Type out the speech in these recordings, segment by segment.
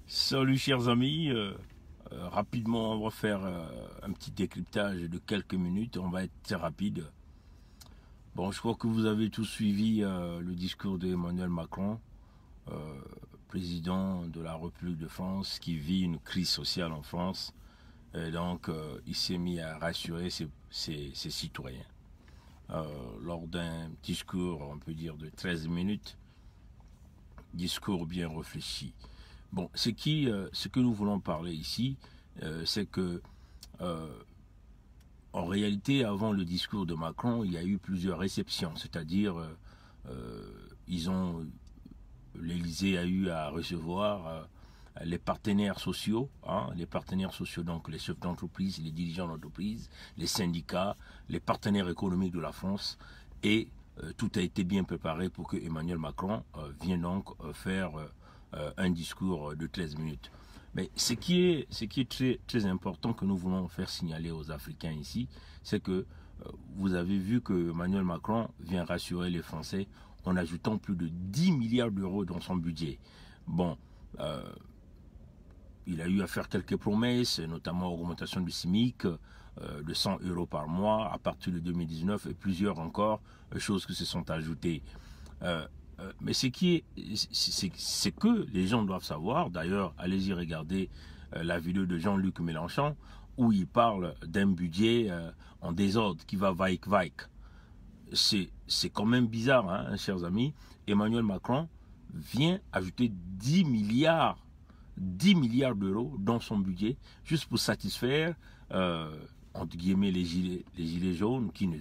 Salut chers amis, rapidement on va faire un petit décryptage de quelques minutes, on va être très rapide. Bon, je crois que vous avez tous suivi le discours d'Emmanuel Macron, président de la République de France, qui vit une crise sociale en France. Et donc il s'est mis à rassurer ses citoyens. Lors d'un discours, on peut dire de 13 minutes, discours bien réfléchi. Bon, ce que nous voulons parler ici, c'est que, en réalité, avant le discours de Macron, il y a eu plusieurs réceptions. C'est-à-dire, l'Élysée a eu à recevoir les partenaires sociaux, donc les chefs d'entreprise, les dirigeants d'entreprise, les syndicats, les partenaires économiques de la France, et tout a été bien préparé pour que Emmanuel Macron vienne donc faire un discours de 13 minutes. Mais ce qui est très, très important que nous voulons faire signaler aux Africains ici, c'est que vous avez vu que Emmanuel Macron vient rassurer les Français en ajoutant plus de 10 milliards d'euros dans son budget. Bon, il a eu à faire quelques promesses, notamment augmentation du SMIC de 100 € par mois à partir de 2019 et plusieurs encore choses qui se sont ajoutées. Mais c'est que les gens doivent savoir, d'ailleurs, allez-y regarder la vidéo de Jean-Luc Mélenchon, où il parle d'un budget en désordre qui va vaïque. C'est quand même bizarre, hein, chers amis. Emmanuel Macron vient ajouter 10 milliards d'euros dans son budget, juste pour satisfaire, entre guillemets, les gilets jaunes, qui ne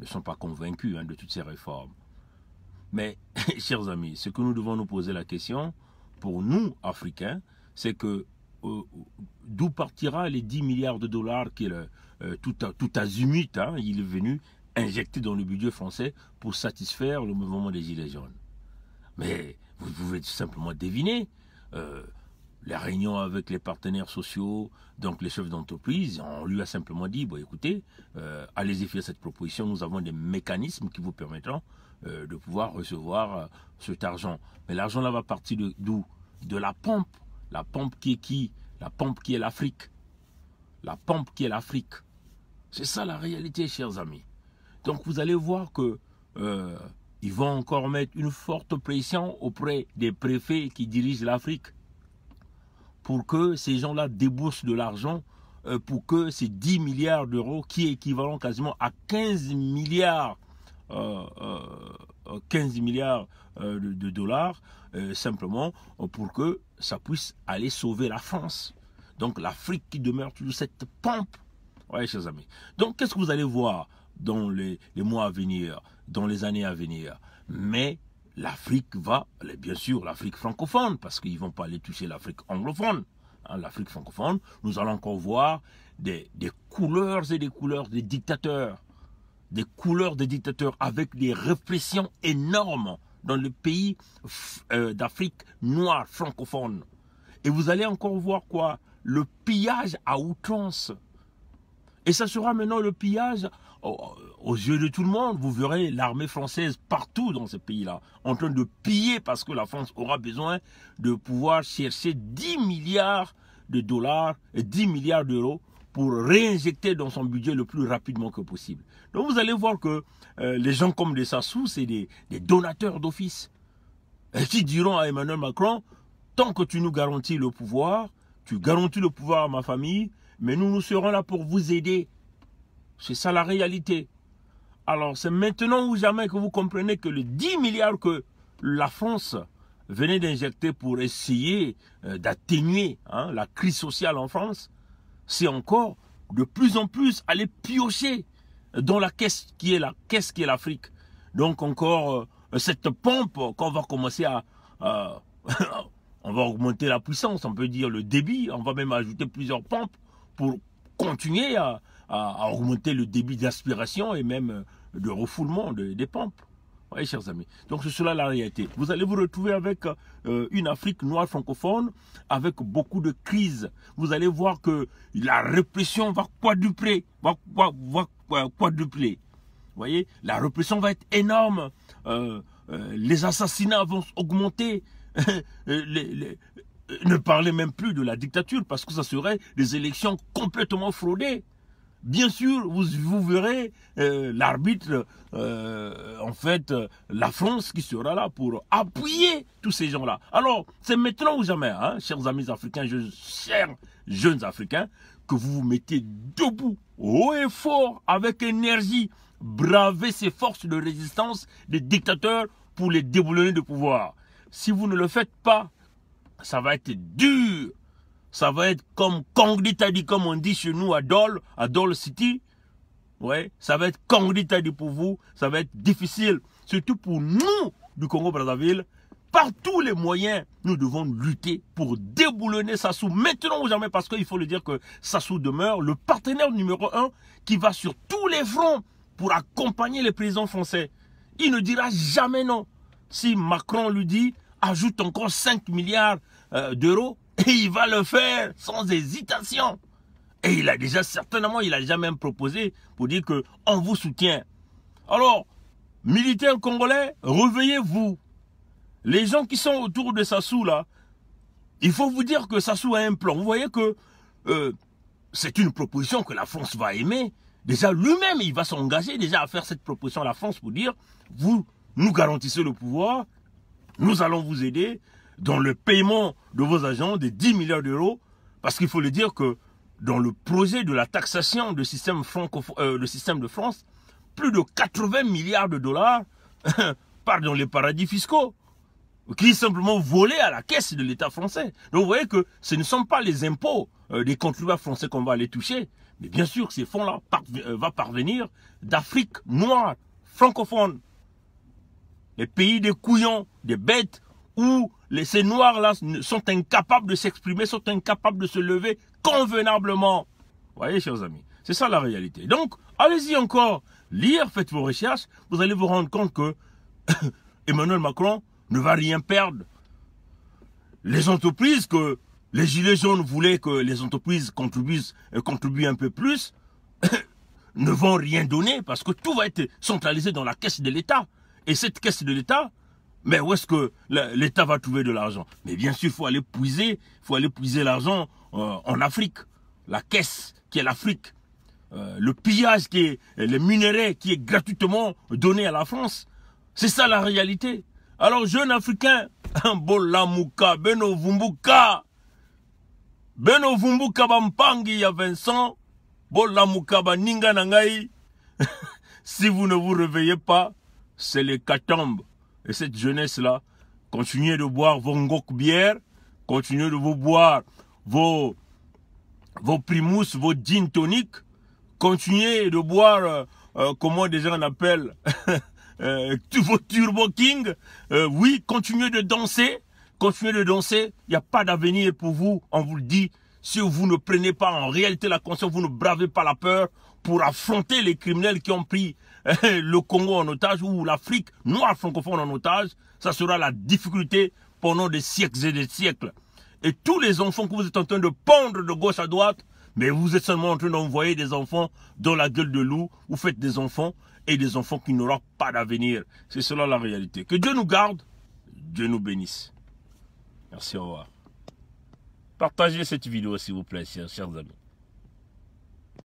sont pas convaincus de toutes ces réformes. Mais, chers amis, ce que nous devons nous poser la question, pour nous, Africains, c'est que d'où partira les 10 milliards de dollars tout azimut, il est venu injecter dans le budget français pour satisfaire le mouvement des Gilets jaunes. Mais vous pouvez tout simplement deviner, les réunions avec les partenaires sociaux, donc les chefs d'entreprise, on lui a simplement dit, bon écoutez, allez-y faire cette proposition, nous avons des mécanismes qui vous permettront de pouvoir recevoir cet argent. Mais l'argent là va partir d'où? De la pompe. La pompe qui est qui? La pompe qui est l'Afrique. La pompe qui est l'Afrique. C'est ça la réalité, chers amis. Donc vous allez voir que ils vont encore mettre une forte pression auprès des préfets qui dirigent l'Afrique pour que ces gens-là déboursent de l'argent pour que ces 10 milliards d'euros, qui est équivalent quasiment à 15 milliards de dollars, simplement pour que ça puisse aller sauver la France. Donc l'Afrique qui demeure toujours cette pompe. Ouais, chers amis. Donc qu'est-ce que vous allez voir dans les mois à venir, dans les années à venir? Mais l'Afrique va, bien sûr, l'Afrique francophone, parce qu'ils ne vont pas aller toucher l'Afrique anglophone. L'Afrique francophone, nous allons encore voir des couleurs et des couleurs des dictateurs. Des couleurs des dictateurs avec des répressions énormes dans le pays d'Afrique noire francophone. Et vous allez encore voir quoi? Le pillage à outrance. Et ça sera maintenant le pillage aux yeux de tout le monde. Vous verrez l'armée française partout dans ce pays-là, en train de piller parce que la France aura besoin de pouvoir chercher 10 milliards de dollars et 10 milliards d'euros pour réinjecter dans son budget le plus rapidement que possible. Donc vous allez voir que les gens comme des Sassou, c'est des donateurs d'office. Et qui diront à Emmanuel Macron, tant que tu nous garantis le pouvoir, tu garantis le pouvoir à ma famille, mais nous serons là pour vous aider. C'est ça la réalité. Alors c'est maintenant ou jamais que vous comprenez que les 10 milliards que la France venait d'injecter pour essayer d'atténuer la crise sociale en France, c'est encore de plus en plus aller piocher dans la caisse qui est l'Afrique. Donc encore cette pompe qu'on va commencer à... on va augmenter la puissance, on peut dire le débit, on va même ajouter plusieurs pompes pour continuer à augmenter le débit d'aspiration et même de refoulement des pompes. Oui, chers amis. Donc c'est cela la réalité. Vous allez vous retrouver avec une Afrique noire francophone avec beaucoup de crises. Vous allez voir que la répression va quadrupler. Vous voyez, la répression va être énorme. Les assassinats vont augmenter. ne parlez même plus de la dictature parce que ça serait des élections complètement fraudées. Bien sûr, vous verrez l'arbitre, en fait, la France qui sera là pour appuyer tous ces gens-là. Alors, c'est maintenant ou jamais, hein, chers amis africains, chers jeunes africains, que vous vous mettez debout, haut et fort, avec énergie, braver ces forces de résistance des dictateurs pour les déboulonner de pouvoir. Si vous ne le faites pas, ça va être dur. Ça va être comme Kongdi-Tadi, comme on dit chez nous à Dole City. Ouais, ça va être Kongdi-Tadi pour vous. Ça va être difficile. Surtout pour nous du Congo-Brazzaville. Par tous les moyens, nous devons lutter pour déboulonner Sassou. Maintenant ou jamais, parce qu'il faut le dire que Sassou demeure le partenaire numéro 1 qui va sur tous les fronts pour accompagner les présidents français. Il ne dira jamais non. Si Macron lui dit, ajoute encore 5 milliards d'euros, et il va le faire sans hésitation. Et il a déjà certainement, il a déjà même proposé pour dire qu'on vous soutient. Alors, militaires congolais, réveillez-vous. Les gens qui sont autour de Sassou là, il faut vous dire que Sassou a un plan. Vous voyez que c'est une proposition que la France va aimer. Déjà lui-même, il va s'engager déjà à faire cette proposition à la France pour dire, vous nous garantissez le pouvoir, nous allons vous aider dans le paiement de vos agents de 10 milliards d'euros, parce qu'il faut le dire que dans le projet de la taxation du système, système de France, plus de 80 milliards de dollars partent dans les paradis fiscaux, qui est simplement volé à la caisse de l'État français. Donc vous voyez que ce ne sont pas les impôts des contribuables français qu'on va aller toucher, mais bien sûr que ces fonds-là vont parvenir d'Afrique noire, francophone, les pays des couillons, des bêtes, où ces noirs-là sont incapables de s'exprimer, sont incapables de se lever convenablement. Vous voyez, chers amis, c'est ça la réalité. Donc, allez-y encore, lire, faites vos recherches, vous allez vous rendre compte que Emmanuel Macron ne va rien perdre. Les entreprises que les gilets jaunes voulaient que les entreprises contribuent un peu plus, ne vont rien donner parce que tout va être centralisé dans la caisse de l'État. Et cette caisse de l'État, mais où est-ce que l'État va trouver de l'argent? Mais bien sûr, il faut aller puiser l'argent en Afrique. La caisse qui est l'Afrique. Le pillage qui est, les minerais qui est gratuitement donné à la France. C'est ça la réalité. Alors, jeunes Africains, Bolamouka, Beno Vumbuka Bampangi, ya Vincent, Bolamouka Baninga Nangai. Si vous ne vous réveillez pas, c'est l'hécatombe. Et cette jeunesse-là, continuez de boire vos ngok bières, continuez de vous boire vos primus, vos gin tonic, continuez de boire, comment déjà on appelle, vos turbo king, oui, continuez de danser, il n'y a pas d'avenir pour vous, on vous le dit, si vous ne prenez pas en réalité la conscience, vous ne bravez pas la peur pour affronter les criminels qui ont pris le Congo en otage ou l'Afrique noire francophone en otage, ça sera la difficulté pendant des siècles et des siècles. Et tous les enfants que vous êtes en train de pondre de gauche à droite, mais vous êtes seulement en train d'envoyer des enfants dans la gueule de loup, vous faites des enfants et des enfants qui n'auront pas d'avenir. C'est cela la réalité. Que Dieu nous garde, Dieu nous bénisse. Merci, au revoir. Partagez cette vidéo s'il vous plaît, chers amis.